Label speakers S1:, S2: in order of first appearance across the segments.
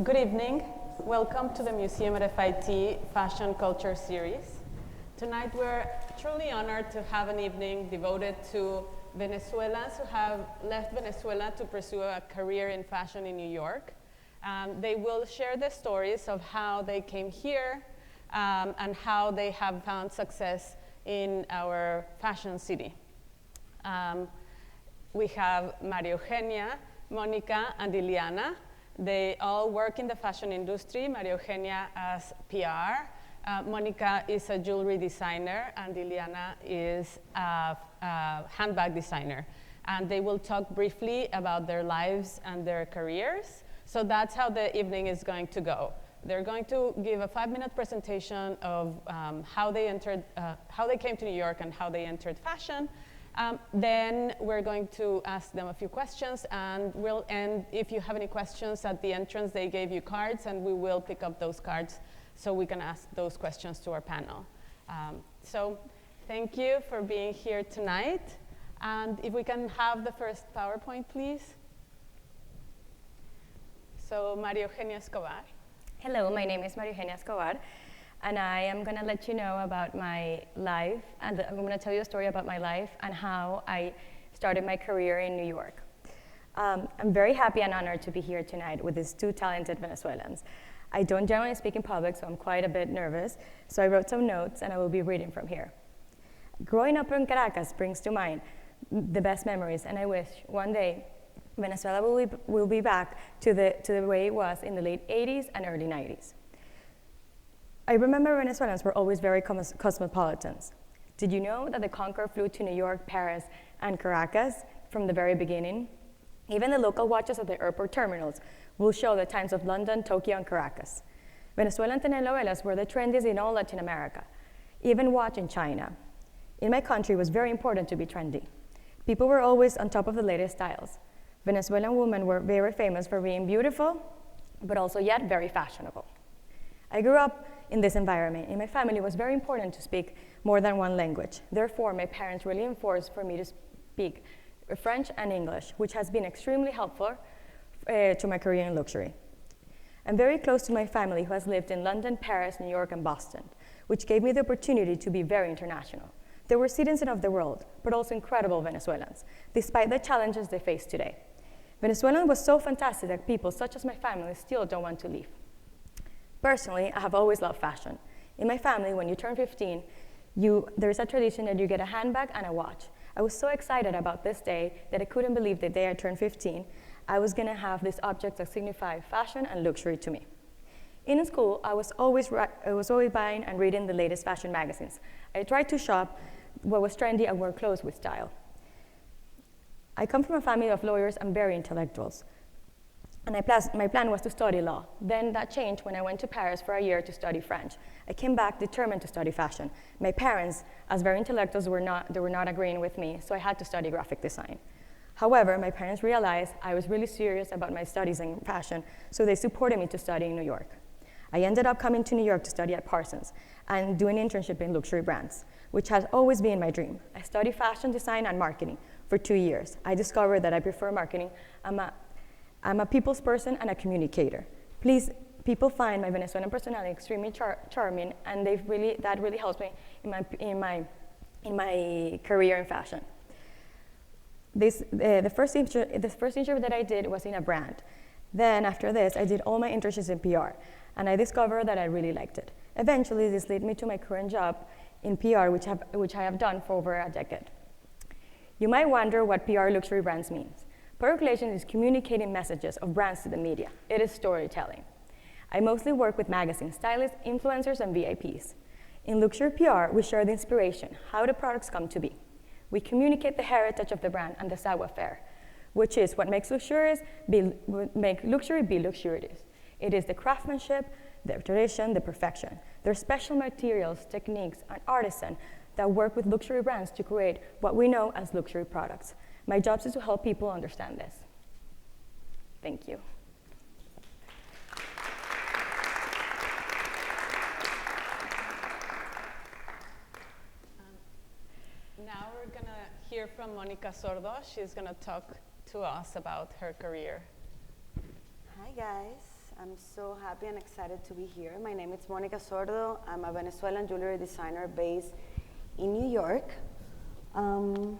S1: Good evening. Welcome to the Museum at MFIT Fashion Culture Series. Tonight we're truly honored to have an evening devoted to Venezuelans who have left Venezuela to pursue a career in fashion in New York. They will share the stories of how they came here and how they have found success in our fashion city. We have Maria Eugenia, Monica, and Ileana. They all work in the fashion industry. Maria Eugenia as PR, Monica is a jewelry designer, and Ileana is a handbag designer. And they will talk briefly about their lives and their careers. So that's how the evening is going to go. They're going to give a 5-minute presentation of how they came to New York and how they entered fashion. Then we're going to ask them a few questions, and we'll end, if you have any questions at the entrance, they gave you cards, and we will pick up those cards so we can ask those questions to our panel. So thank you for being here tonight. And if we can have the first PowerPoint, please. So Maria Eugenia Escobar.
S2: Hello, my name is Maria Eugenia Escobar, and I am going to let you know about my life, and I'm going to tell you a story about my life and how I started my career in New York. I'm very happy and honored to be here tonight with these two talented Venezuelans. I don't generally speak in public, so I'm quite a bit nervous, so I wrote some notes and I will be reading from here. Growing up in Caracas brings to mind the best memories, and I wish one day Venezuela will be back to the way it was in the late 80s and early 90s. I remember Venezuelans were always very cosmopolitans. Did you know that the Concorde flew to New York, Paris, and Caracas from the very beginning? Even the local watches at the airport terminals will show the times of London, Tokyo, and Caracas. Venezuelan telenovelas were the trendiest in all Latin America, even watch in China. In my country, it was very important to be trendy. People were always on top of the latest styles. Venezuelan women were very famous for being beautiful, but also yet very fashionable. I grew up in this environment. In my family, it was very important to speak more than one language. Therefore, my parents really enforced for me to speak French and English, which has been extremely helpful to my career in luxury. I'm very close to my family who has lived in London, Paris, New York, and Boston, which gave me the opportunity to be very international. They were citizens of the world, but also incredible Venezuelans, despite the challenges they face today. Venezuela was so fantastic that people such as my family still don't want to leave. Personally, I have always loved fashion. In my family, when you turn 15, there is a tradition that you get a handbag and a watch. I was so excited about this day that I couldn't believe the day I turned 15, I was going to have these objects that signify fashion and luxury to me. In school, I was always buying and reading the latest fashion magazines. I tried to shop what was trendy and wear clothes with style. I come from a family of lawyers and very intellectuals. And my plan was to study law. Then that changed when I went to Paris for a year to study French. I came back determined to study fashion. My parents, as very intellectuals, were not agreeing with me, so I had to study graphic design. However, my parents realized I was really serious about my studies in fashion, so they supported me to study in New York. I ended up coming to New York to study at Parsons and do an internship in luxury brands, which has always been my dream. I studied fashion design and marketing for 2 years. I discovered that I prefer marketing. I'm a people's person and a communicator. People find my Venezuelan personality extremely charming, and that really helps me in my career in fashion. The first internship that I did was in a brand. Then after this, I did all my internships in PR, and I discovered that I really liked it. Eventually, this led me to my current job in PR, which I have done for over a decade. You might wonder what PR luxury brands means. Public relations is communicating messages of brands to the media. It is storytelling. I mostly work with magazines, stylists, influencers, and VIPs. In luxury PR, we share the inspiration, how the products come to be. We communicate the heritage of the brand and the savoir-faire, which is what makes luxury be luxurious. It is the craftsmanship, the tradition, the perfection. There are special materials, techniques, and artisans that work with luxury brands to create what we know as luxury products. My job is to help people understand this. Thank you.
S1: Now we're going to hear from Monica Sordo. She's going to talk to us about her career.
S3: Hi guys. I'm so happy and excited to be here. My name is Monica Sordo. I'm a Venezuelan jewelry designer based in New York. Hi,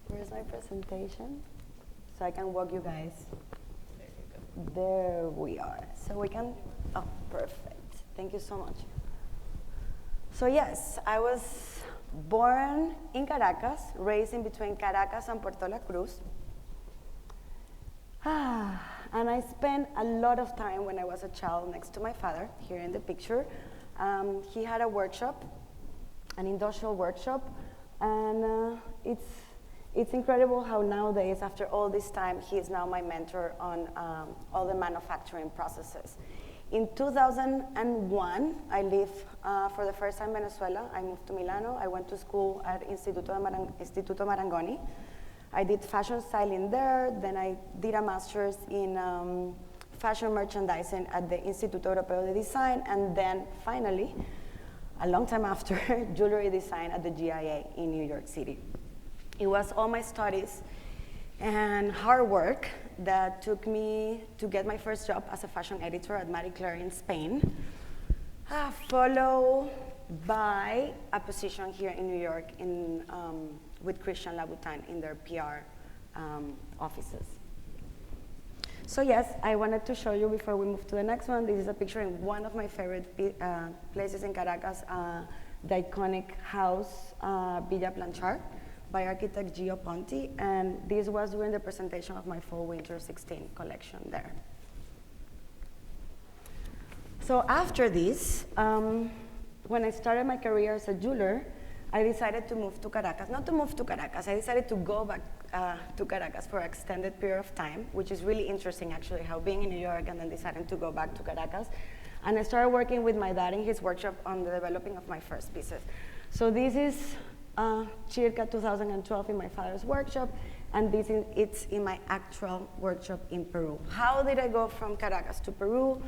S3: where's my presentation? So I can walk you guys.
S1: There you go.
S3: There we are. So we can, oh, perfect. Thank you so much. So yes, I was born in Caracas, raised in between Caracas and Puerto La Cruz. And I spent a lot of time when I was a child next to my father, here in the picture. He had a workshop, an industrial workshop, and it's incredible how nowadays, after all this time, he is now my mentor on all the manufacturing processes. In 2001, I lived for the first time in Venezuela. I moved to Milano. I went to school at Istituto Marangoni. I did fashion styling there, then I did a master's in fashion merchandising at the Instituto Europeo de Design, and then finally, a long time after, jewelry design at the GIA in New York City. It was all my studies and hard work that took me to get my first job as a fashion editor at Marie Claire in Spain, followed by a position here in New York with Christian Louboutin in their PR offices. So yes, I wanted to show you before we move to the next one. This is a picture in one of my favorite places in Caracas, the iconic house Villa Planchar by architect Gio Ponti, and this was during the presentation of my Fall/Winter 16 collection there. So after this, when I started my career as a jeweler, I decided to move to Caracas. Not to move to Caracas, I decided to go back to Caracas for an extended period of time, which is really interesting actually, how being in New York and then deciding to go back to Caracas. And I started working with my dad in his workshop on the developing of my first pieces. So this is circa 2012 in my father's workshop, and it's in my actual workshop in Peru. How did I go from Caracas to Peru?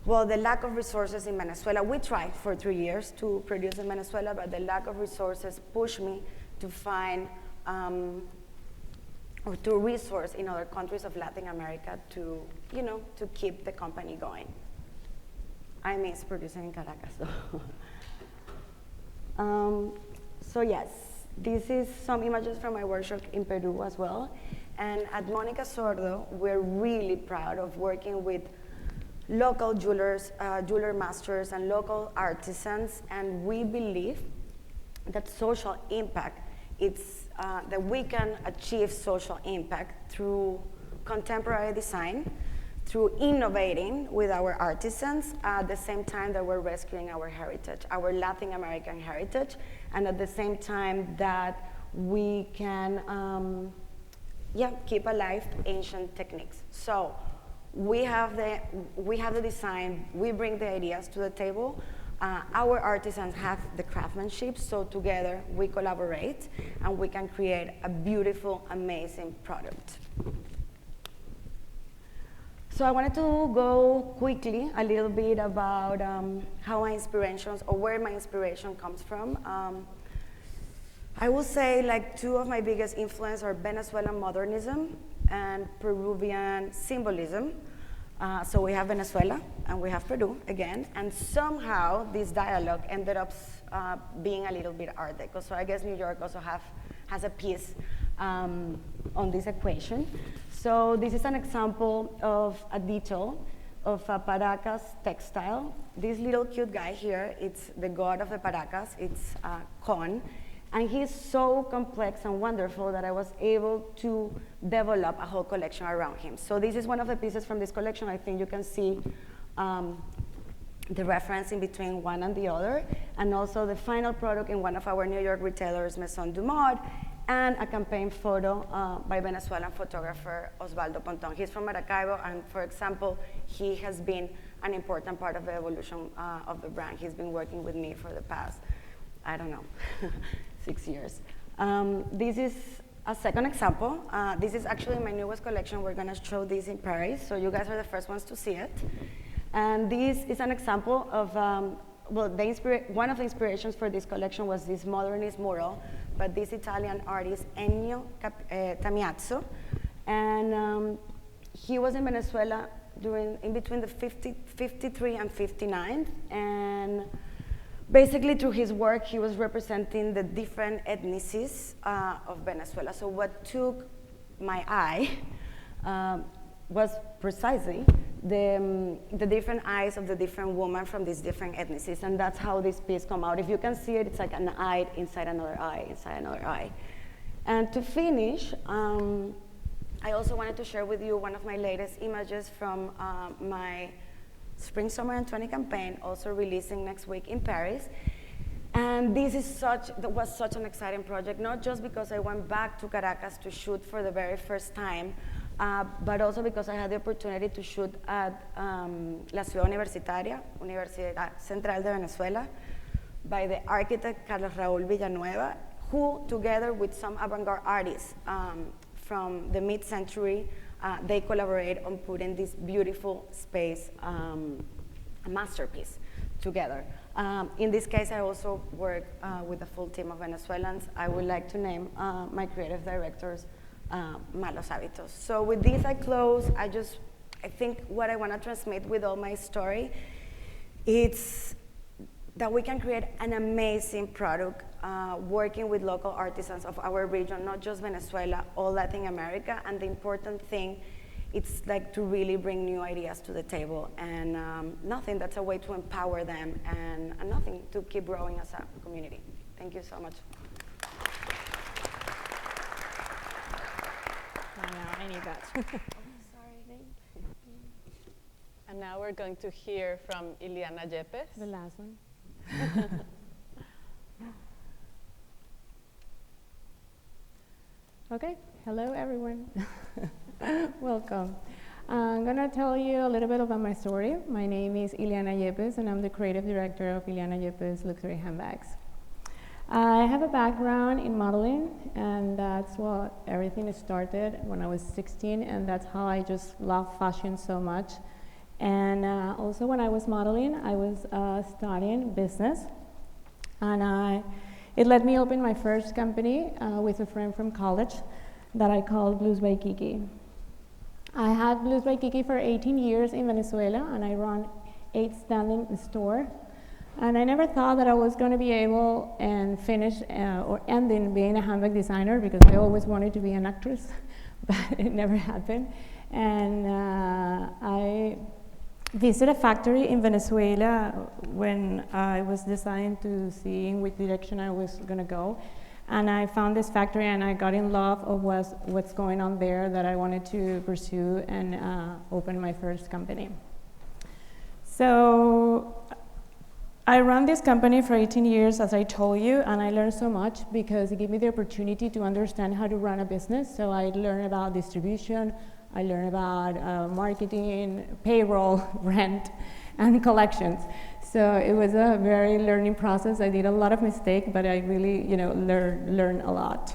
S3: Well, the lack of resources in Venezuela. We tried for 3 years to produce in Venezuela, but the lack of resources pushed me to find or to resource in other countries of Latin America to, to keep the company going. I miss producing in Caracas, though. So yes, this is some images from my workshop in Peru as well. And at Monica Sordo, we're really proud of working with local jewelers, jeweler masters, and local artisans, and we believe that social impact, that we can achieve social impact through contemporary design, through innovating with our artisans, at the same time that we're rescuing our heritage, our Latin American heritage, and at the same time that we can keep alive ancient techniques. So we have the design, we bring the ideas to the table, our artisans have the craftsmanship, so together we collaborate and we can create a beautiful, amazing product. So I wanted to go quickly a little bit about how my inspirations, or where my inspiration comes from. I will say like two of my biggest influences are Venezuelan modernism and Peruvian symbolism. So we have Venezuela and we have Peru again, and somehow this dialogue ended up being a little bit Art Deco. So I guess New York also has a piece on this equation. So this is an example of a detail of a Paracas textile. This little cute guy here, it's the god of the Paracas, it's Con. And he's so complex and wonderful that I was able to develop a whole collection around him. So this is one of the pieces from this collection. I think you can see the reference in between one and the other, and also the final product in one of our New York retailers, Maison du Mode, and a campaign photo by Venezuelan photographer Osvaldo Ponton. He's from Maracaibo, and for example, he has been an important part of the evolution of the brand. He's been working with me for the past, I don't know, 6 years. This is a second example. This is actually my newest collection. We're gonna show this in Paris, so you guys are the first ones to see it. And this is an example of, well, one of the inspirations for this collection was this modernist mural by this Italian artist, Ennio Tamiazzo. And he was in Venezuela in between the 53 and 59, and basically through his work, he was representing the different ethnicities of Venezuela. So what took my eye was precisely the different eyes of the different women from these different ethnicities, and that's how this piece come out. If you can see it, it's like an eye inside another eye, inside another eye. And to finish, I also wanted to share with you one of my latest images from my Spring, Summer, and 20 campaign, also releasing next week in Paris. And this is was such an exciting project, not just because I went back to Caracas to shoot for the very first time, but also because I had the opportunity to shoot at La Ciudad Universitaria, Universidad Central de Venezuela, by the architect Carlos Raúl Villanueva, who, together with some avant-garde artists from the mid-century, they collaborate on putting this beautiful space, a masterpiece, together. In this case, I also work with a full team of Venezuelans. I would like to name my creative directors, Malos Hábitos. So with this, I close. I think what I want to transmit with all my story, it's that we can create an amazing product working with local artisans of our region, not just Venezuela, all Latin America. And the important thing, it's like to really bring new ideas to the table, and nothing, that's a way to empower them, and nothing, to keep growing as a community. Thank you so much.
S4: I need that.
S3: Sorry.
S1: And now we're going to hear from Ileana Yepez.
S4: The last one. Okay, hello everyone. Welcome. I'm going to tell you a little bit about my story. My name is Yliana Yepez, and I'm the creative director of Ileana Yepez Luxury Handbags. I have a background in modeling, and that's what everything started when I was 16, and that's how I just love fashion so much. And also when I was modeling, I was studying business, and it let me open my first company with a friend from college that I called Blues by Kiki. I had Blues by Kiki for 18 years in Venezuela, and I run 8 standing stores. And I never thought that I was going to be able and finish or end in being a handbag designer, because I always wanted to be an actress, but it never happened. And I visited a factory in Venezuela when I was deciding to see in which direction I was going to go. And I found this factory, and I got in love of what's going on there, that I wanted to pursue and open my first company. So I ran this company for 18 years, as I told you, and I learned so much because it gave me the opportunity to understand how to run a business. So I learned about distribution, I learned about marketing, payroll, rent, and collections. So it was a very learning process. I did a lot of mistakes, but I really, learned a lot.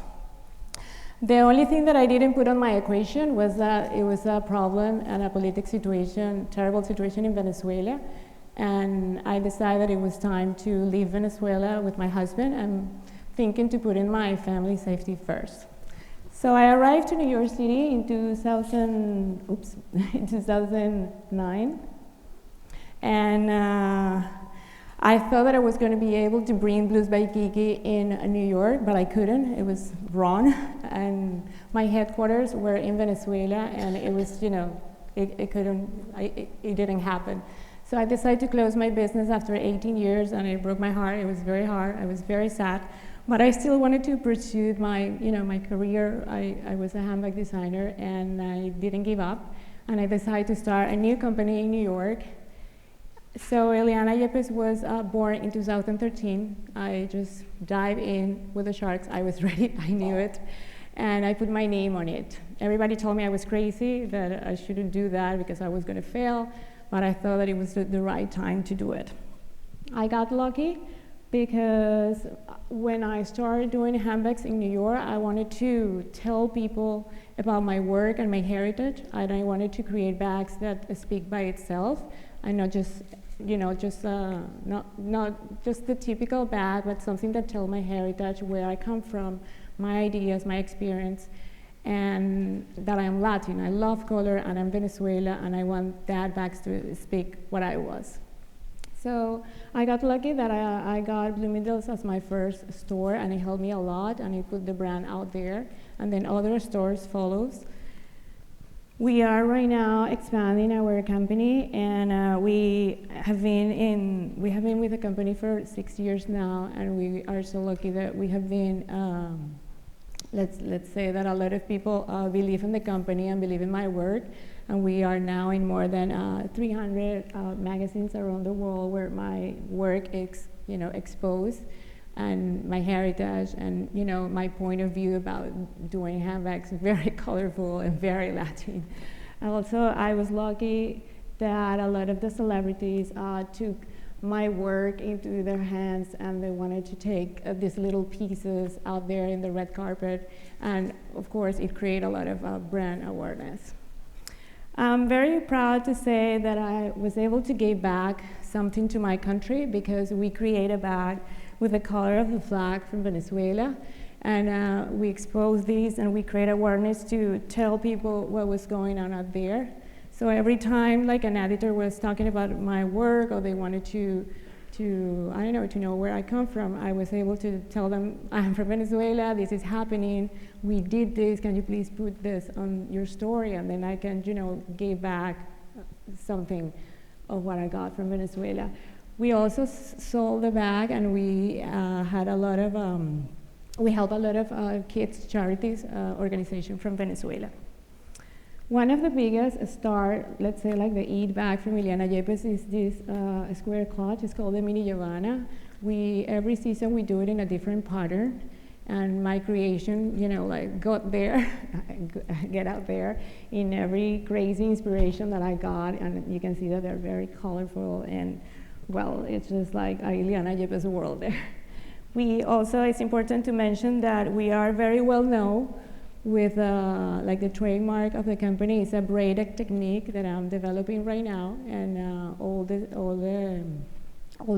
S4: The only thing that I didn't put on my equation was that it was a problem and a political situation, terrible situation in Venezuela. And I decided it was time to leave Venezuela with my husband and thinking to put in my family safety first. So I arrived to New York City in 2009. And I thought that I was going to be able to bring Blues by Kiki in New York, but I couldn't. It was wrong. And my headquarters were in Venezuela, and it was, it didn't happen. So I decided to close my business after 18 years, and it broke my heart. It was very hard. I was very sad. But I still wanted to pursue my, my career. I was a handbag designer, and I didn't give up. And I decided to start a new company in New York. So Yliana Yepez was born in 2013. I just dived in with the sharks. I was ready. I knew it. And I put my name on it. Everybody told me I was crazy, that I shouldn't do that because I was going to fail. But I thought that it was the right time to do it. I got lucky because when I started doing handbags in New York, I wanted to tell people about my work and my heritage, and I wanted to create bags that speak by itself, and not just, not just the typical bag, but something that tells my heritage, where I come from, my ideas, my experience. and that I am Latin. I love color, and I'm Venezuela, and I want that bags to speak what I was. So I got lucky that I got Bloomingdale's as my first store, and it helped me a lot, and it put the brand out there, and then other stores follows. We are right now expanding our company, and we have been with the company for 6 years now, and we are so lucky that we have been. Let's say that a lot of people believe in the company and believe in my work, and we are now in more than 300 magazines around the world where my work is, exposed, and my heritage and my point of view about doing handbags, very colorful and very Latin. Also, I was lucky that a lot of the celebrities took my work into their hands, and they wanted to take these little pieces out there in the red carpet, and of course it created a lot of brand awareness. I'm very proud to say that I was able to give back something to my country, because we create a bag with the color of the flag from Venezuela, and we expose these and we create awareness to tell people what was going on out there. So every time like an editor was talking about my work, or they wanted to know where I come from, I was able to tell them, I'm from Venezuela, this is happening, we did this, can you please put this on your story? And then I can, give back something of what I got from Venezuela. We also sold the bag, and we had a lot of, we helped a lot of kids charities organization from Venezuela. One of the biggest let's say like the Eat bag from Yliana Yepez, is this square clutch. It's called the Mini Giovanna. Every season we do it in a different pattern, and my creation, get out there in every crazy inspiration that I got, and you can see that they're very colorful, and well, it's just like a Ileana Yepez world there. It's important to mention that we are very well known with like the trademark of the company is a braided technique that I'm developing right now, and all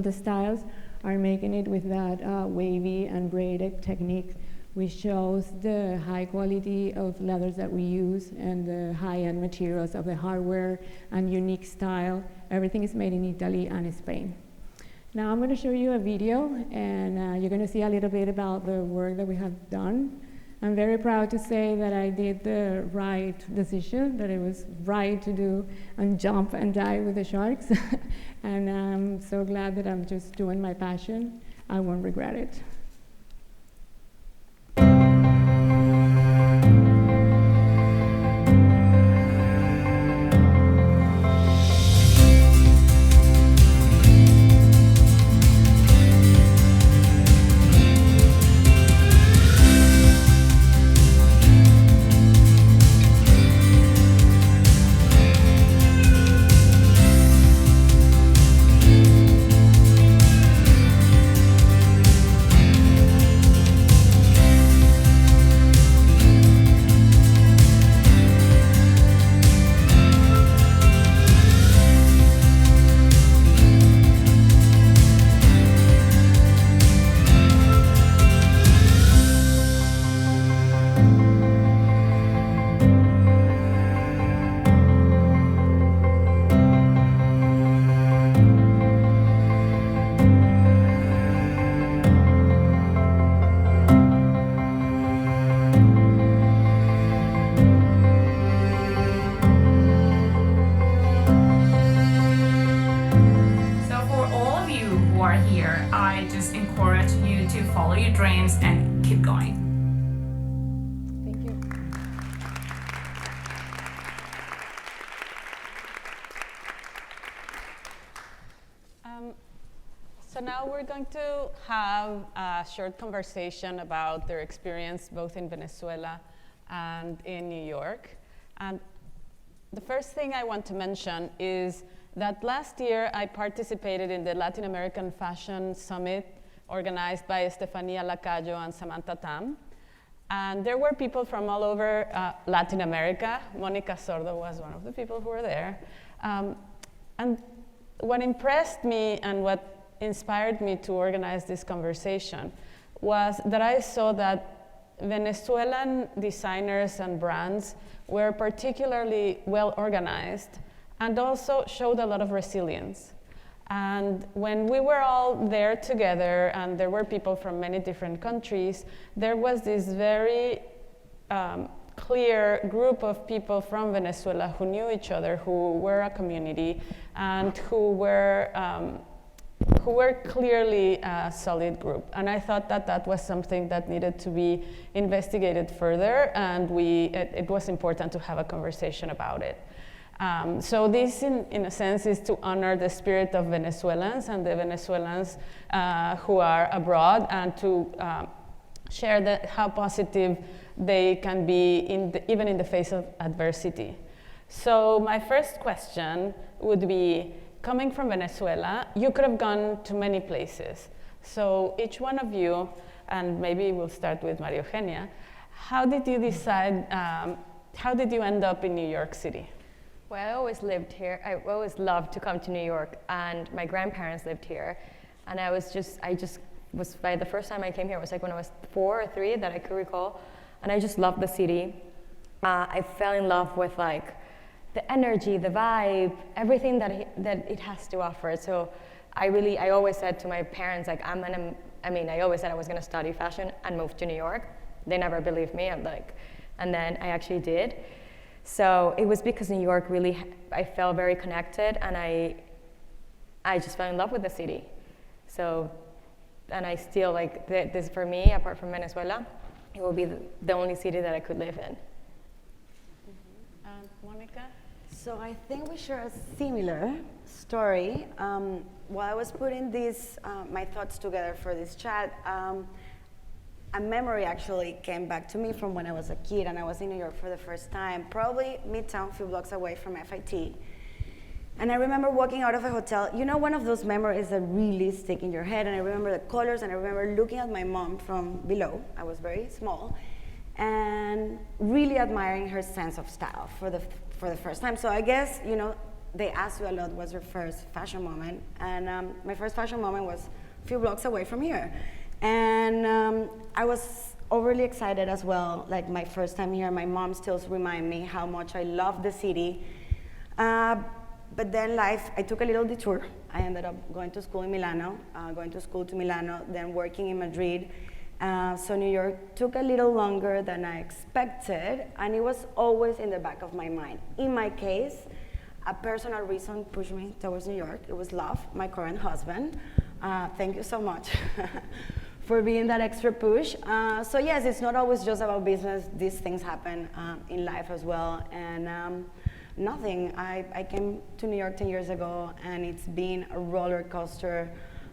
S4: the styles are making it with that wavy and braided technique, which shows the high quality of leathers that we use and the high-end materials of the hardware and unique style. Everything is made in Italy and Spain. Now I'm going to show you a video, and you're going to see a little bit about the work that we have done. I'm very proud to say that I did the right decision, that it was right to do and jump and dive with the sharks. And I'm so glad that I'm just doing my passion. I won't regret it.
S5: follow your dreams and keep going.
S4: Thank you.
S1: So now we're going to have a short conversation about their experience both in Venezuela and in New York. And the first thing I want to mention is that last year I participated in the Latin American Fashion Summit organized by Estefania Lacayo and Samantha Tam. And there were people from all over Latin America. Monica Sordo was one of the people who were there. And what impressed me and what inspired me to organize this conversation was that I saw that Venezuelan designers and brands were particularly well organized and also showed a lot of resilience. And when we were all there together, and there were people from many different countries, there was this very clear group of people from Venezuela who knew each other, who were a community, and who were clearly a solid group. And I thought that that was something that needed to be investigated further, and it was important to have a conversation about it. So this, in a sense, is to honor the spirit of Venezuelans and the Venezuelans who are abroad, and to share how positive they can be even in the face of adversity. So my first question would be, coming from Venezuela, you could have gone to many places. So each one of you, and maybe we'll start with Maria Eugenia, how did you decide, how did you end up in New York City?
S2: Well, I always lived here. I always loved to come to New York, and my grandparents lived here. And I by the first time I came here, it was like when I was 4 or 3 that I could recall. And I just loved the city. I fell in love with like the energy, the vibe, everything that it has to offer. So I always said to my parents, like, I always said I was gonna study fashion and move to New York. They never believed me, and then I actually did. So it was because New York really, I felt very connected, and I just fell in love with the city. So, and I still like this for me, apart from Venezuela, it will be the only city that I could live in.
S1: And Monica?
S3: So I think we share a similar story. While I was putting my thoughts together for this chat, a memory actually came back to me from when I was a kid, and I was in New York for the first time, probably Midtown, a few blocks away from MFIT. And I remember walking out of a hotel, one of those memories that really stick in your head, and I remember the colors, and I remember looking at my mom from below, I was very small, and really admiring her sense of style for the first time. So I guess, they asked you a lot, what's your first fashion moment? And my first fashion moment was a few blocks away from here. And I was overly excited as well, like my first time here. My mom still reminds me how much I love the city. But then I took a little detour. I ended up going to school in Milano, then working in Madrid. So New York took a little longer than I expected, and it was always in the back of my mind. In my case, a personal reason pushed me towards New York. It was love, my current husband. Thank you so much for being that extra push. So yes, it's not always just about business. These things happen in life as well. And nothing. I came to New York 10 years ago, and it's been a roller coaster.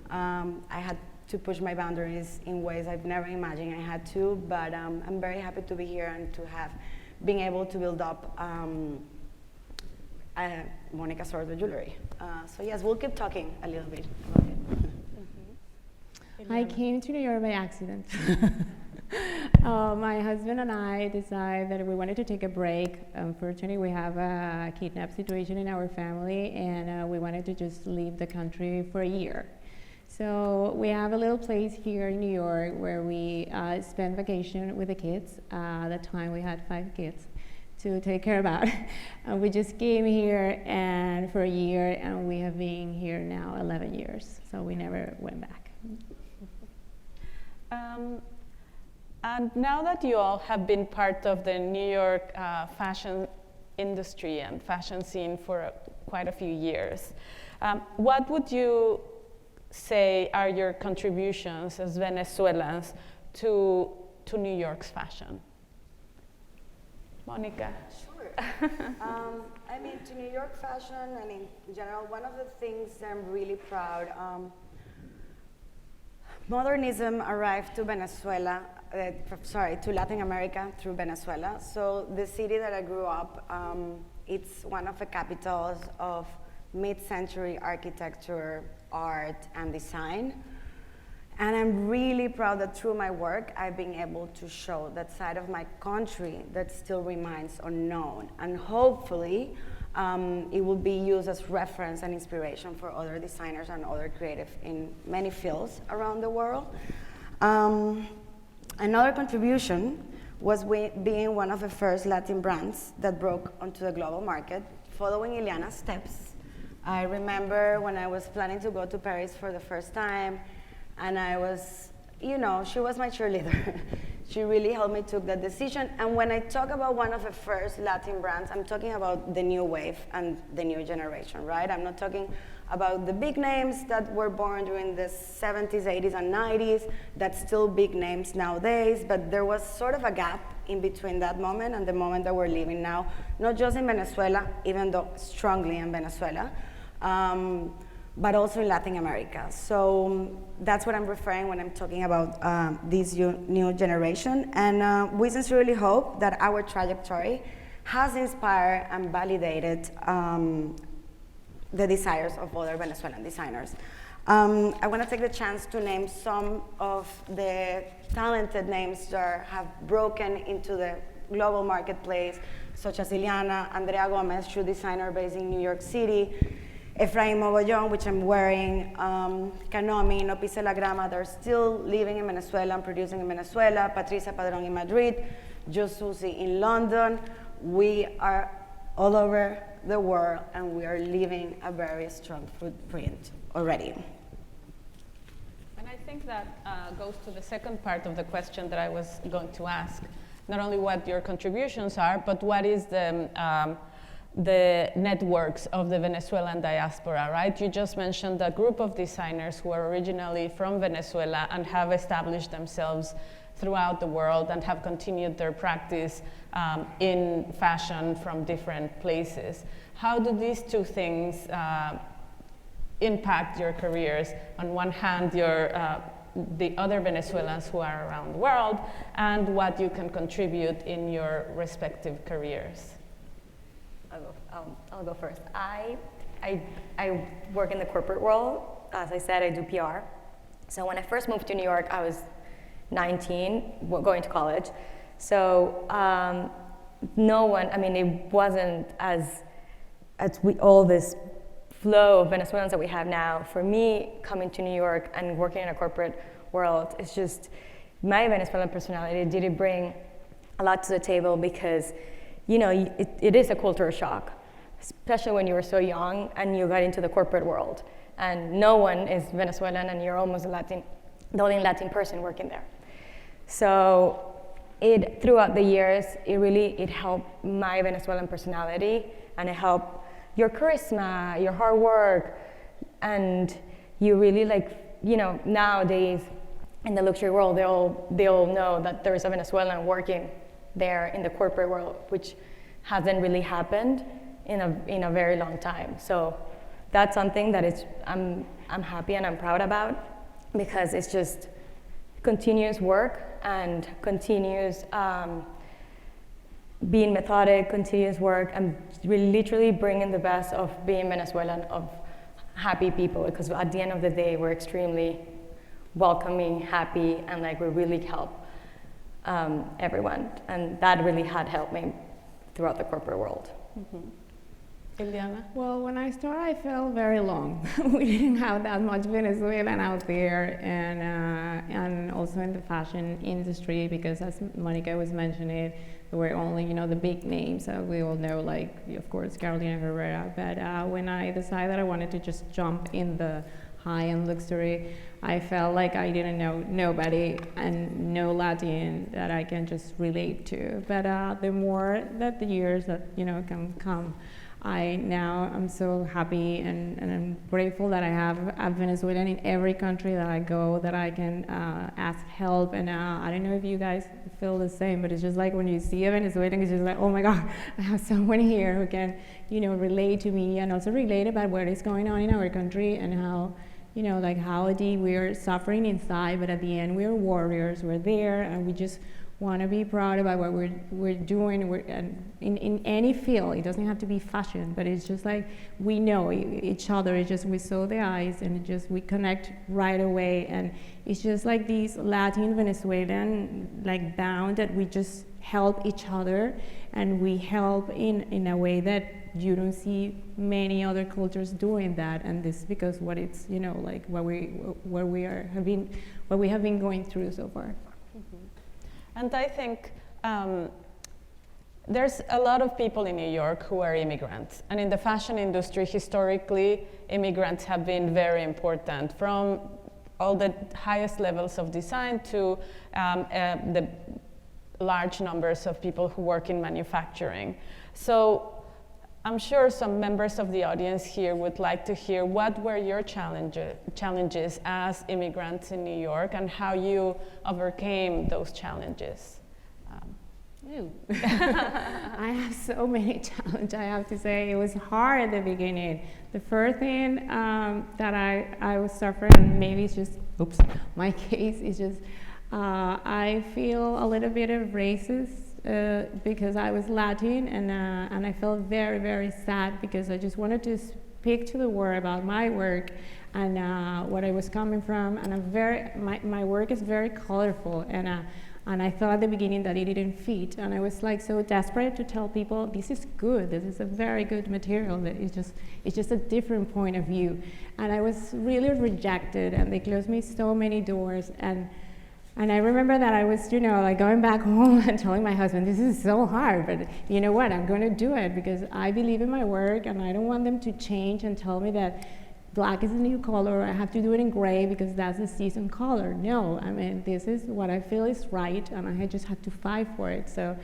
S3: I had to push my boundaries in ways I've never imagined I had to, but I'm very happy to be here and to have been able to build up Monica Sordo jewelry. So yes, we'll keep talking a little bit about it.
S4: I came to New York by accident. My husband and I decided that we wanted to take a break. Unfortunately, we have a kidnap situation in our family, and we wanted to just leave the country for a year. So we have a little place here in New York where we spend vacation with the kids. At the time, we had 5 kids to take care about. We just came here and for a year, and we have been here now 11 years. So we never went back.
S1: And now that you all have been part of the New York fashion industry and fashion scene for quite a few years, what would you say are your contributions as Venezuelans to New York's fashion? Monica?
S3: Sure. To New York fashion, and in general, one of the things that I'm really proud modernism arrived to Venezuela, to Latin America through Venezuela. So the city that I grew up, it's one of the capitals of mid-century architecture, art, and design. And I'm really proud that through my work, I've been able to show that side of my country that still remains unknown. And hopefully, it will be used as reference and inspiration for other designers and other creatives in many fields around the world. Another contribution was being one of the first Latin brands that broke onto the global market, following Ileana's steps. I remember when I was planning to go to Paris for the first time, and I was, you know, she was my cheerleader. She really helped me take that decision. And when I talk about one of the first Latin brands, I'm talking about the new wave and the new generation, right? I'm not talking about the big names that were born during the 70s, 80s, and 90s, that's still big names nowadays, but there was sort of a gap in between that moment and the moment that we're living now, not just in Venezuela, even though strongly in Venezuela, but also in Latin America. So that's what I'm referring when I'm talking about this new generation. And we sincerely hope that our trajectory has inspired and validated the desires of other Venezuelan designers. I want to take the chance to name some of the talented names that have broken into the global marketplace, such as Ileana, Andrea Gomez, shoe designer based in New York City, Efraín Mogollón, which I'm wearing, Kanomi, No Pise la Grama, they're still living in Venezuela and producing in Venezuela, Patricia Padrón in Madrid, Jo Susi in London. We are all over the world, and we are leaving a very strong footprint already.
S1: And I think that goes to the second part of the question that I was going to ask. Not only what your contributions are, but what is the networks of the Venezuelan diaspora, right? You just mentioned a group of designers who are originally from Venezuela and have established themselves throughout the world and have continued their practice in fashion from different places. How do these two things impact your careers? On one hand, the other Venezuelans who are around the world, and what you can contribute in your respective careers.
S2: I'll go first. I work in the corporate world. As I said, I do PR. So when I first moved to New York, I was 19, going to college. So no one, I mean, it wasn't as all this flow of Venezuelans that we have now. For me, coming to New York and working in a corporate world, it's just my Venezuelan personality didn't bring a lot to the table because, you know, it is a culture shock, especially when you were so young and you got into the corporate world. And no one is Venezuelan and you're almost the only Latin person working there. So throughout the years, it helped my Venezuelan personality, and it helped your charisma, your hard work, and you really nowadays in the luxury world, they'll know that there is a Venezuelan working there in the corporate world, which hasn't really happened in a very long time. So that's something that I'm happy and I'm proud about, because it's just continuous work and continuous being methodic, continuous work, and really literally bringing the best of being Venezuelan, of happy people, because at the end of the day, we're extremely welcoming, happy, and we really help everyone. And that really had helped me throughout the corporate world.
S1: Mm-hmm. Ileana?
S4: Well, when I started, I felt very alone. We didn't have that much Venezuelan out there, and also in the fashion industry, because as Monica was mentioning, there were only, the big names that we all know, of course, Carolina Herrera. But when I decided that I wanted to just jump in the high-end luxury, I felt like I didn't know nobody and no Latin that I can just relate to. But the more that the years that can come, I'm so happy and I'm grateful that I have a Venezuelan in every country that I go, that I can ask help. And I don't know if you guys feel the same, but it's just like when you see a Venezuelan, it's just like, oh my God, I have someone here who can, relate to me, and also relate about what is going on in our country and how, how deep we're suffering inside, but at the end we're warriors, we're there, and we just want to be proud about what we're doing. In any field, it doesn't have to be fashion, but it's just like we know each other. It's just we saw the eyes, and we connect right away. And it's just like these Latin Venezuelan bound that we just help each other, and we help in a way that you don't see many other cultures doing that. And this is because what it's what we have been going through so far.
S1: Mm-hmm. And I think there's a lot of people in New York who are immigrants. And in the fashion industry, historically, immigrants have been very important, from all the highest levels of design to the large numbers of people who work in manufacturing. So I'm sure some members of the audience here would like to hear what were your challenges as immigrants in New York and how you overcame those challenges.
S4: I have so many challenges, I have to say. It was hard at the beginning. The first thing that I was suffering, maybe it's just, my case is just, I feel a little bit of racist because I was Latin, and I felt very, very sad because I just wanted to speak to the world about my work and what I was coming from. And my work is very colorful, and I thought at the beginning that it didn't fit, and I was like so desperate to tell people this is good, this is a very good material, that it's just a different point of view. And I was really rejected, and they closed me so many doors. And I remember that I was, like going back home and telling my husband, this is so hard, but you know what, I'm going to do it because I believe in my work, and I don't want them to change and tell me that black is the new color, I have to do it in gray because that's the season color. No, I mean, this is what I feel is right, and I just had to fight for it. So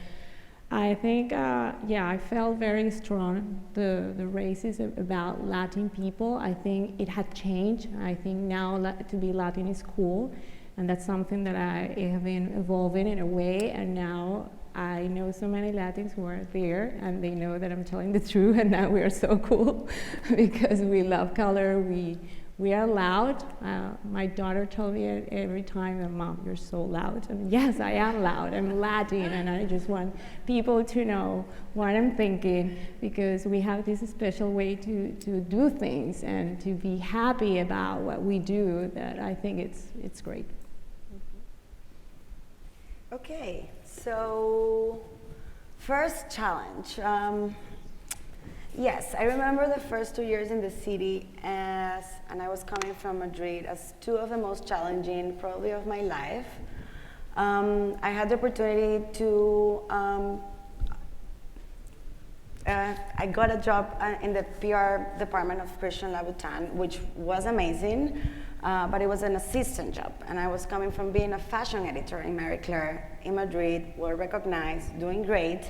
S4: I think, I felt very strong, the racism about Latin people. I think it had changed. I think now to be Latin is cool, and that's something that I have been evolving in a way, and now I know so many Latins who are there, and they know that I'm telling the truth, and now we are so cool because we love color, we are loud. My daughter told me every time, Mom, you're so loud. And yes, I am loud, I'm Latin, and I just want people to know what I'm thinking, because we have this special way to do things and to be happy about what we do, that I think it's great.
S3: Okay, so first challenge. Yes, I remember the first 2 years in the city, and I was coming from Madrid, as two of the most challenging probably of my life. I had the opportunity to, I got a job in the PR department of Christian Louboutin, which was amazing. But it was an assistant job, and I was coming from being a fashion editor in Marie Claire in Madrid, well recognized, doing great.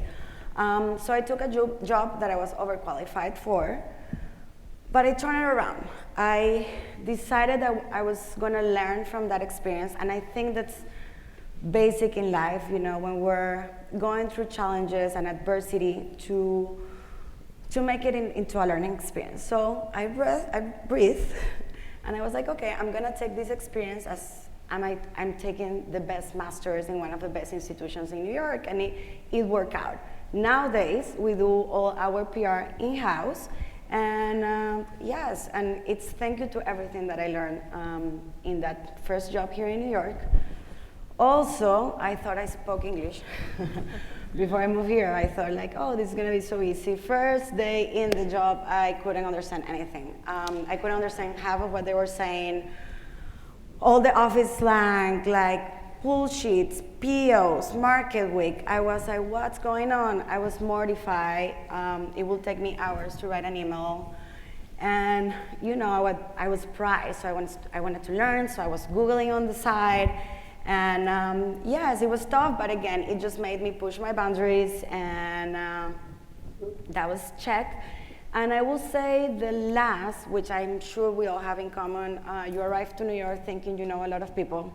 S3: So I took a job that I was overqualified for, but I turned it around. I decided that I was going to learn from that experience, and I think that's basic in life, when we're going through challenges and adversity, to make it into a learning experience. So I breathed. And I was like, okay, I'm gonna take this experience as I'm taking the best masters in one of the best institutions in New York, and it worked out. Nowadays, we do all our PR in-house, and yes, and it's thank you to everything that I learned in that first job here in New York. Also, I thought I spoke English. Before I moved here, I thought like, oh, this is gonna be so easy. First day in the job, I couldn't understand anything. I couldn't understand half of what they were saying. All the office slang, like pull sheets, POs, market week. I was like, what's going on? I was mortified. It will take me hours to write an email. And I was surprised, so I wanted to learn, so I was Googling on the side. And yes, it was tough, but again, it just made me push my boundaries, and that was checked. And I will say the last, which I'm sure we all have in common, you arrive to New York thinking you know a lot of people,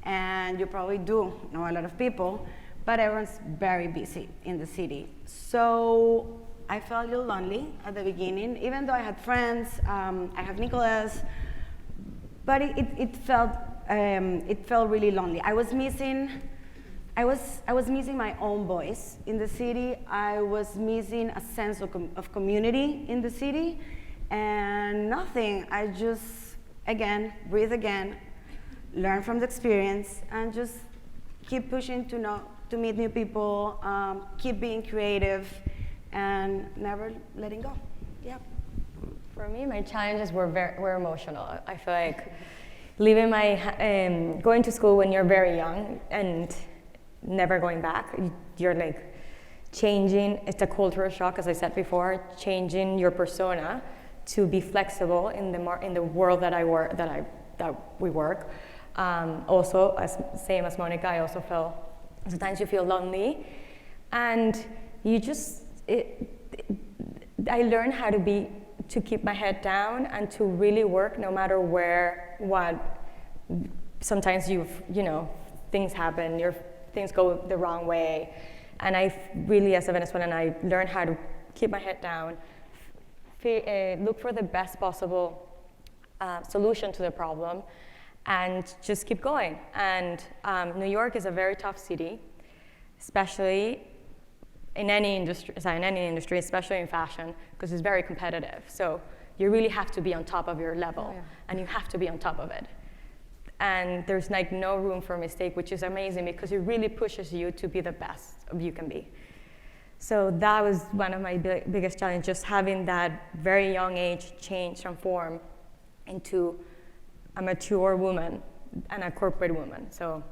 S3: and you probably do know a lot of people, but everyone's very busy in the city. So I felt a little lonely at the beginning, even though I had friends. I have Nicholas, but it felt really lonely. I was missing my own voice in the city. I was missing a sense of community in the city, and nothing. I just, again, breathe again, learn from the experience, and just keep pushing to meet new people, keep being creative, and never letting go. Yeah.
S2: For me, my challenges were emotional. I feel like leaving going to school when you're very young, and never going back. You're like changing, it's a cultural shock, as I said before, changing your persona to be flexible in the world that we work. Also, same as Monica, I also felt, sometimes you feel lonely, and you just, I learned how to keep my head down and to really work no matter what. Sometimes things happen, things go the wrong way. And I really, as a Venezuelan, I learned how to keep my head down, look for the best possible solution to the problem, and just keep going. And New York is a very tough city, especially in any industry, especially in fashion, because it's very competitive. So you really have to be on top of your level, and you have to be on top of it. And there's like no room for mistake, which is amazing because it really pushes you to be the best you can be. So that was one of my biggest challenges, just having that very young age change, transform into a mature woman and a corporate woman. So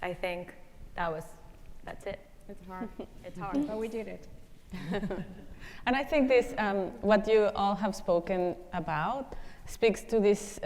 S2: I think that's it.
S4: It's hard.
S2: It's hard.
S4: But we did it.
S1: And I think this, what you all have spoken about, speaks to this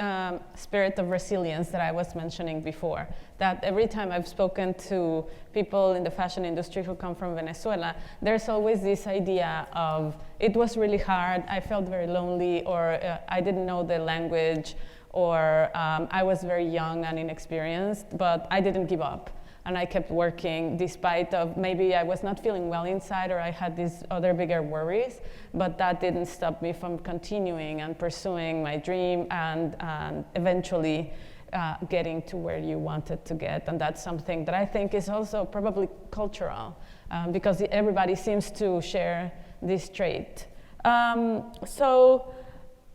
S1: spirit of resilience that I was mentioning before. That every time I've spoken to people in the fashion industry who come from Venezuela, there's always this idea of, it was really hard, I felt very lonely, or I didn't know the language, or I was very young and inexperienced, but I didn't give up. And I kept working despite of maybe I was not feeling well inside, or I had these other bigger worries, but that didn't stop me from continuing and pursuing my dream and eventually getting to where you wanted to get. And that's something that I think is also probably cultural because everybody seems to share this trait. So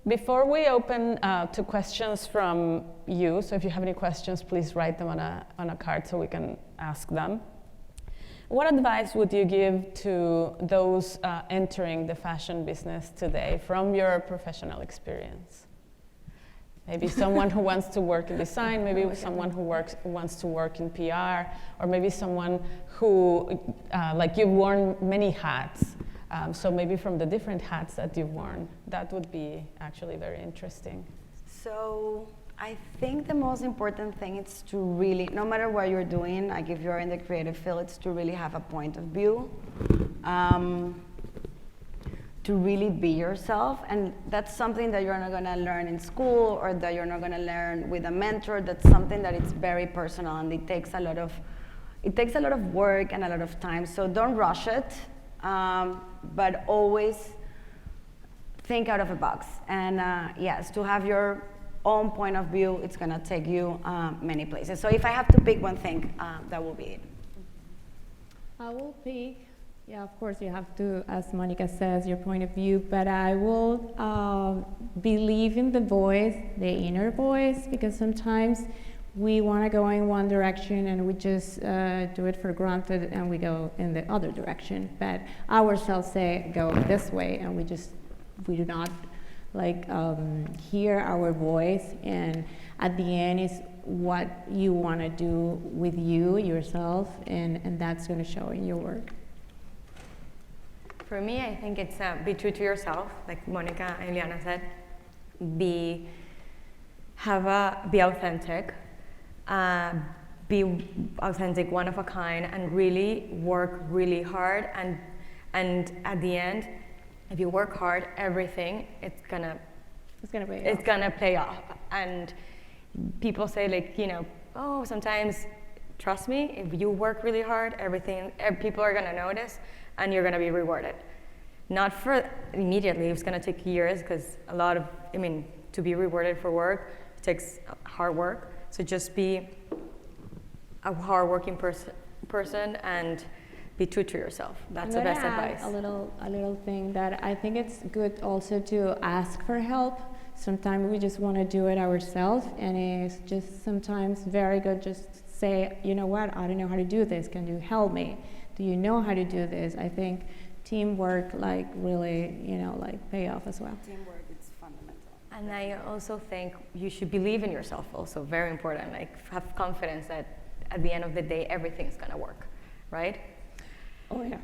S1: before we open to questions from you, so if you have any questions, please write them on a card so we can ask them. What advice would you give to those entering the fashion business today from your professional experience? Maybe someone who wants to work in design, maybe someone who wants to work in PR, or maybe someone who, like you've worn many hats. So maybe from the different hats that you've worn, that would be actually very interesting.
S3: So I think the most important thing is to really, no matter what you're doing, like if you're in the creative field, it's to really have a point of view, to really be yourself. And that's something that you're not gonna learn in school, or that you're not gonna learn with a mentor. That's something that it's very personal, and it takes a lot of work and a lot of time. So don't rush it. But always think out of the box. And yes, to have your own point of view, it's gonna take you many places. So if I have to pick one thing, that will be it.
S4: I will pick, of course you have to, as Monica says, your point of view, but I will believe in the voice, the inner voice, because sometimes we want to go in one direction and we just do it for granted and we go in the other direction. But ourselves say go this way, and we do not hear our voice. And at the end is what you want to do with yourself, and that's going to show in your work.
S2: For me, I think it's be true to yourself, like Monica and Ileana said. Be authentic. Be authentic, one of a kind, and really work really hard. And at the end, if you work hard, everything it's gonna pay off. And people say sometimes trust me, if you work really hard, people are gonna notice, and you're gonna be rewarded. Not for immediately. It's gonna take years because to be rewarded for work it takes hard work. So just be a hardworking person and be true to yourself. That's the best advice.
S4: A little thing that I think it's good also to ask for help. Sometimes we just want to do it ourselves, and it's just sometimes very good just say, you know what, I don't know how to do this. Can you help me? Do you know how to do this? I think teamwork really pay off as well.
S3: Teamwork is fundamental.
S2: And I also think you should believe in yourself also, very important, have confidence that at the end of the day, everything's gonna work, right?
S4: Oh yeah.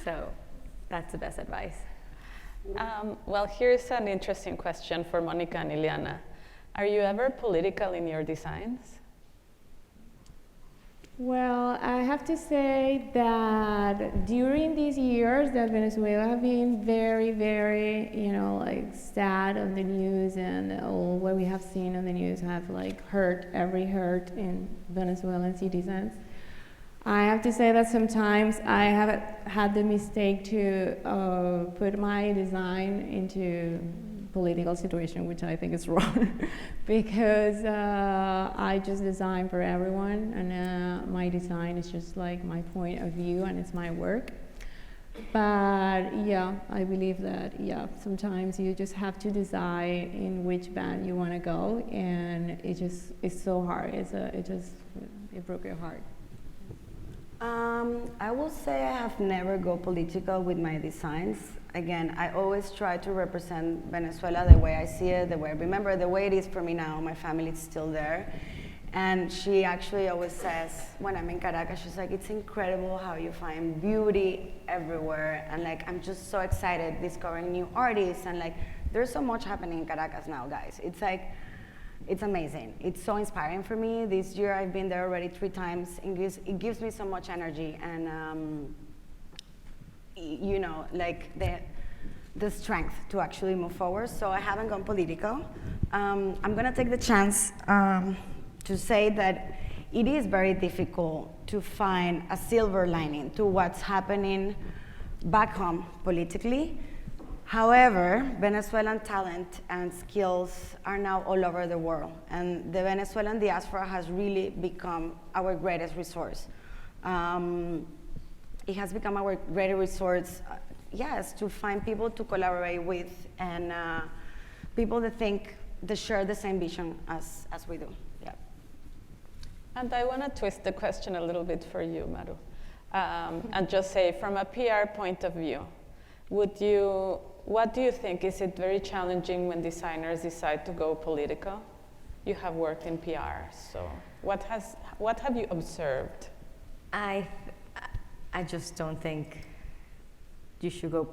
S2: So that's the best advice.
S1: Well, here's an interesting question for Monica and Ileana. Are you ever political in your designs?
S4: Well, I have to say that during these years that Venezuela have been very, very, like sad on the news, and all what we have seen on the news have like hurt in Venezuelan citizens. I have to say that sometimes I have had the mistake to put my design into political situation, which I think is wrong, because I just design for everyone, and my design is just like my point of view, and it's my work. But yeah, I believe that sometimes you just have to decide in which band you want to go, and it's so hard. It broke your heart.
S3: I will say I have never go political with my designs. Again, I always try to represent Venezuela the way I see it, the way I remember, the way it is for me now. My family is still there. And she actually always says, when I'm in Caracas, she's like, it's incredible how you find beauty everywhere. And like, I'm just so excited discovering new artists. And like, there's so much happening in Caracas now, guys. It's like, it's amazing. It's so inspiring for me. This year I've been there already 3 times. It gives me so much energy, and like the strength to actually move forward. So I haven't gone political. I'm gonna take the chance to say that it is very difficult to find a silver lining to what's happening back home politically. However, Venezuelan talent and skills are now all over the world, and the Venezuelan diaspora has really become our greatest resource. It has become our greatest resource, yes, to find people to collaborate with, and people that share the same vision as we do. Yeah.
S1: And I want to twist the question a little bit for you, Maru, and just say, from a PR point of view, what do you think? Is it very challenging when designers decide to go political? You have worked in PR, so what have you observed?
S2: I just don't think you should go,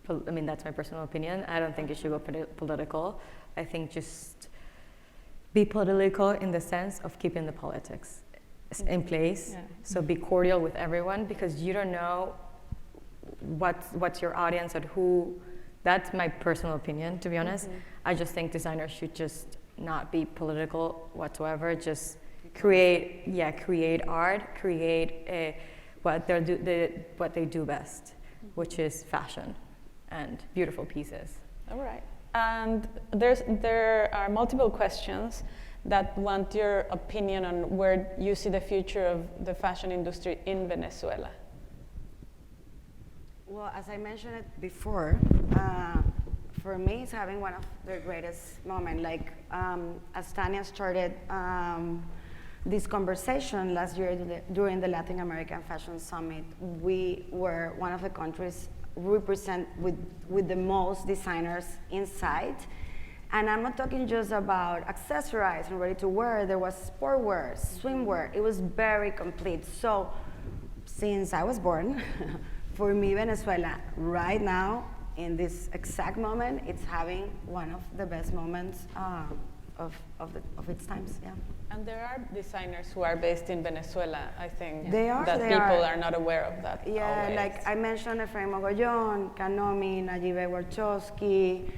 S2: I mean, that's my personal opinion. I don't think you should go political. I think just be political in the sense of keeping the politics in place. Yeah. So be cordial with everyone, because you don't know what's your audience and who. That's my personal opinion, to be honest. I just think designers should just not be political whatsoever. Just create art, create what they do best, which is fashion and beautiful pieces.
S1: All right. And there are multiple questions that want your opinion on where you see the future of the fashion industry in Venezuela.
S3: Well, as I mentioned it before, for me, it's having one of the greatest moments. Like, as Tanya started this conversation last year during the Latin American Fashion Summit, we were one of the countries represent with the most designers inside. And I'm not talking just about accessories and ready to wear. There was sportwear, swimwear. It was very complete. So, since I was born, for me, Venezuela, right now, in this exact moment, it's having one of the best moments of its times, yeah.
S1: And there are designers who are based in Venezuela, I think.
S3: They are.
S1: People are not aware of that.
S3: Yeah,
S1: always.
S3: Like I mentioned, Efraim Mogollon, Kanomi, Nayibe Warchowski,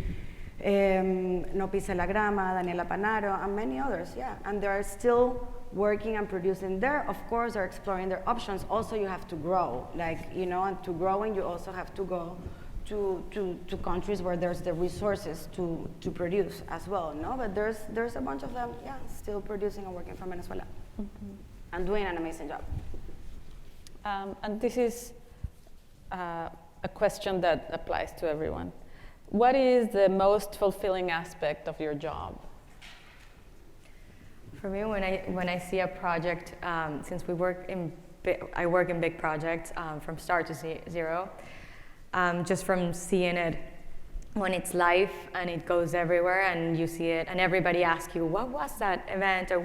S3: No Pise La Grama, Daniela Panaro, and many others, yeah. And they are still working and producing there. Of course, they're exploring their options. Also, you have to grow, and to growing, you also have to go to countries where there's the resources to produce as well, no? But there's a bunch of them, yeah, still producing and working from Venezuela, and doing an amazing job.
S1: And this is a question that applies to everyone. What is the most fulfilling aspect of your job?
S2: For me, when I see a project, since I work in big projects from start to zero, just from seeing it when it's live and it goes everywhere and you see it and everybody asks you, what was that event, or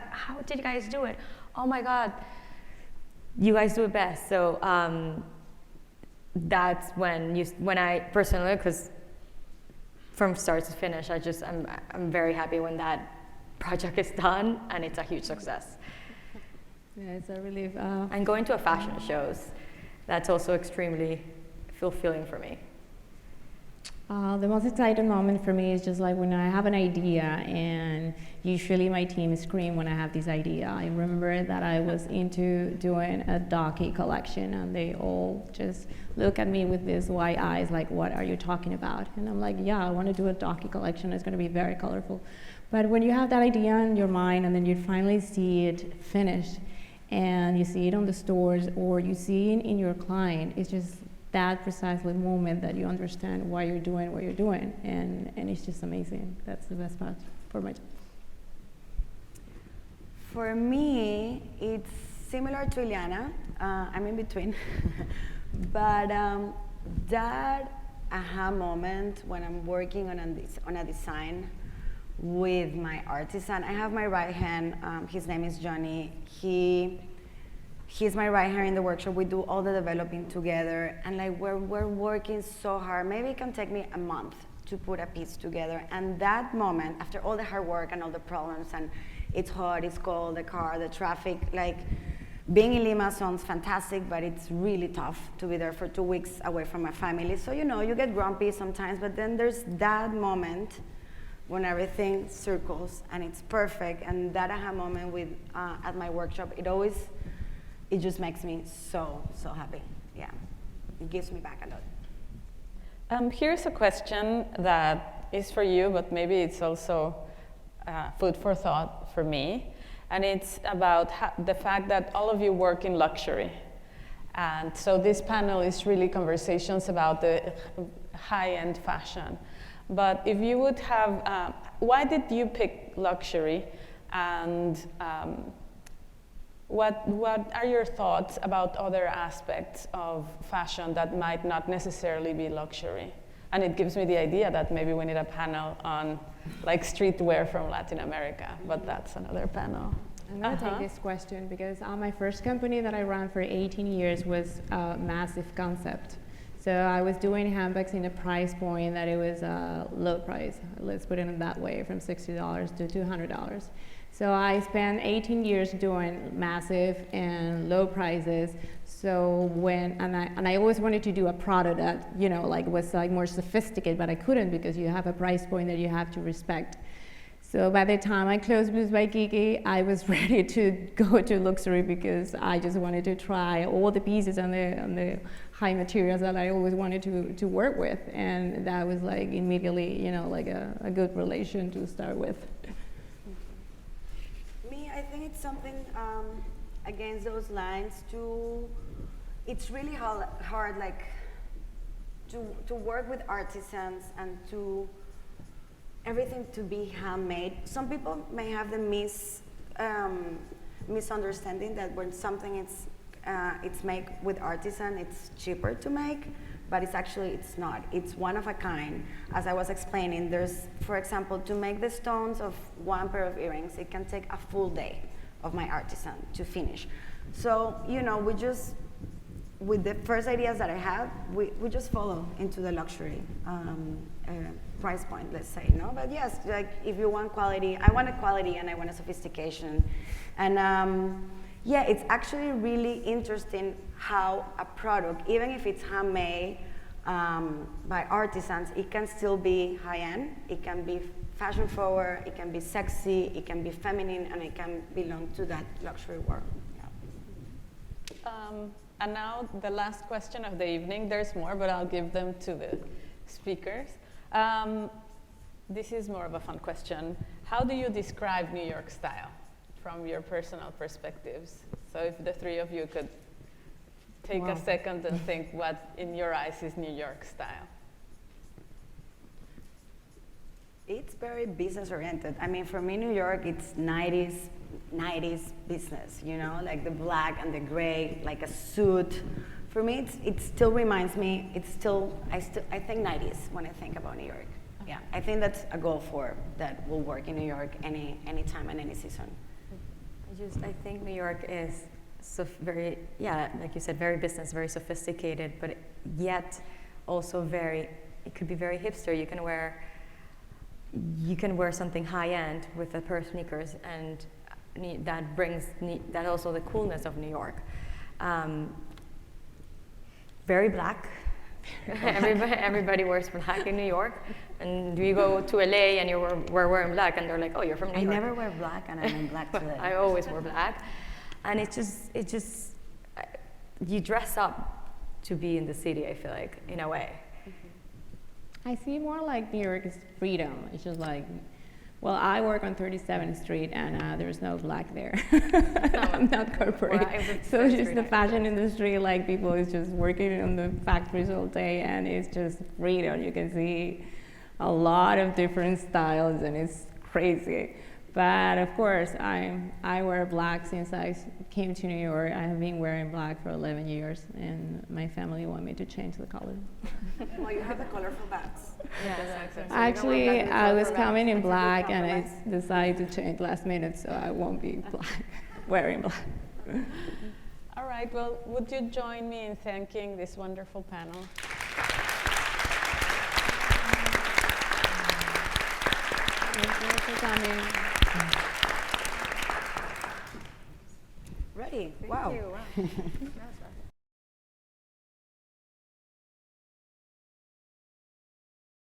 S2: how did you guys do it? Oh my God, you guys do it best. So that's when I personally, because from start to finish, I'm very happy when that project is done and it's a huge success.
S4: Yeah, it's a relief.
S2: And going to a fashion shows, that's also extremely fulfilling for me.
S4: The most exciting moment for me is just like when I have an idea, and usually my team scream when I have this idea. I remember that I was into doing a docky collection, and they all just look at me with these wide eyes like, what are you talking about? And I'm like, yeah, I want to do a docky collection. It's going to be very colorful. But when you have that idea in your mind and then you finally see it finished and you see it on the stores or you see it in your client, it's just that precisely moment that you understand why you're doing what you're doing, and it's just amazing. That's the best part for my job.
S3: For me, it's similar to Ileana. I'm in between. But that aha moment when I'm working on a design with my artisan. I have my right hand, his name is Johnny. He's my right hand in the workshop. We do all the developing together, and like we're working so hard. Maybe it can take me a month to put a piece together, and that moment, after all the hard work and all the problems, and it's hot, it's cold, the car, the traffic, like being in Lima sounds fantastic, but it's really tough to be there for 2 weeks away from my family. So, you know, you get grumpy sometimes, but then there's that moment when everything circles and it's perfect, and that aha moment with at my workshop, it just makes me so happy. Yeah, it gives me back a lot.
S1: Here's a question that is for you, but maybe it's also food for thought for me, and it's about the fact that all of you work in luxury, and so this panel is really conversations about the high-end fashion. But if you would have, why did you pick luxury, and what are your thoughts about other aspects of fashion that might not necessarily be luxury? And it gives me the idea that maybe we need a panel on like streetwear from Latin America, but that's another panel.
S4: I'm going to take this question because my first company that I ran for 18 years was a massive concept. So I was doing handbags in a price point that it was a low price, let's put it in that way, from $60 to $200. So I spent 18 years doing massive and low prices. So I always wanted to do a product that, you know, like was like more sophisticated, but I couldn't because you have a price point that you have to respect. So by the time I closed Blues by Kiki, I was ready to go to luxury because I just wanted to try all the pieces and the high materials that I always wanted to work with. And that was like immediately, you know, like a good relation to start with.
S3: Me, I think it's something against those lines it's really hard like to work with artisans and to everything to be handmade. Some people may have the misunderstanding that when something it's made with artisan, it's cheaper to make, but it's not. It's one of a kind. As I was explaining, there's, for example, to make the stones of one pair of earrings, it can take a full day of my artisan to finish. So, you know, we just, with the first ideas that I have, we just follow into the luxury price point, let's say, no? But yes, like if you want quality, I want a quality and I want a sophistication. And yeah, it's actually really interesting how a product, even if it's handmade by artisans, it can still be high-end, it can be fashion forward, it can be sexy, it can be feminine, and it can belong to that luxury world. Yeah.
S1: And now the last question of the evening. There's more, but I'll give them to the speakers. This is more of a fun question. How do you describe New York style from your personal perspectives? So if the three of you could take a second and think what in your eyes is New York style.
S3: It's very business oriented. I mean, for me, New York, it's 90s business, you know, like the black and the gray, like a suit, For me, it still reminds me, I think 90s when I think about New York. Yeah, I think that's a goal that will work in New York any time and any season.
S2: I think New York is very, like you said, very business, very sophisticated, but yet also it could be very hipster. You can wear something high end with a pair of sneakers, and that brings that also the coolness of New York. Very black. Everybody wears black in New York, and you go to LA and you're wearing black, and they're like, "Oh, you're from New York."
S3: I never wear black, and I'm in black today.
S2: I always wear black, and it just you dress up to be in the city. I feel like, in a way.
S4: I see more like New York is freedom. It's just like, well, I work on 37th Street, and there's no black there. I'm not corporate.
S2: Well,
S4: so it's just the fashion industry, like people is just working on the factories all day, and it's just freedom. You can see a lot of different styles, and it's crazy. But of course, I wear black since I came to New York. I have been wearing black for 11 years, and my family want me to change the color.
S3: Well, you have the colorful bags.
S2: Yeah, exactly.
S4: Actually, I was coming in black, and I decided to change last minute, so I won't be wearing black.
S1: All right, well, would you join me in thanking this wonderful panel?
S4: Thank you for coming.
S3: Ready?
S2: Thank
S3: Wow.
S2: you. Wow.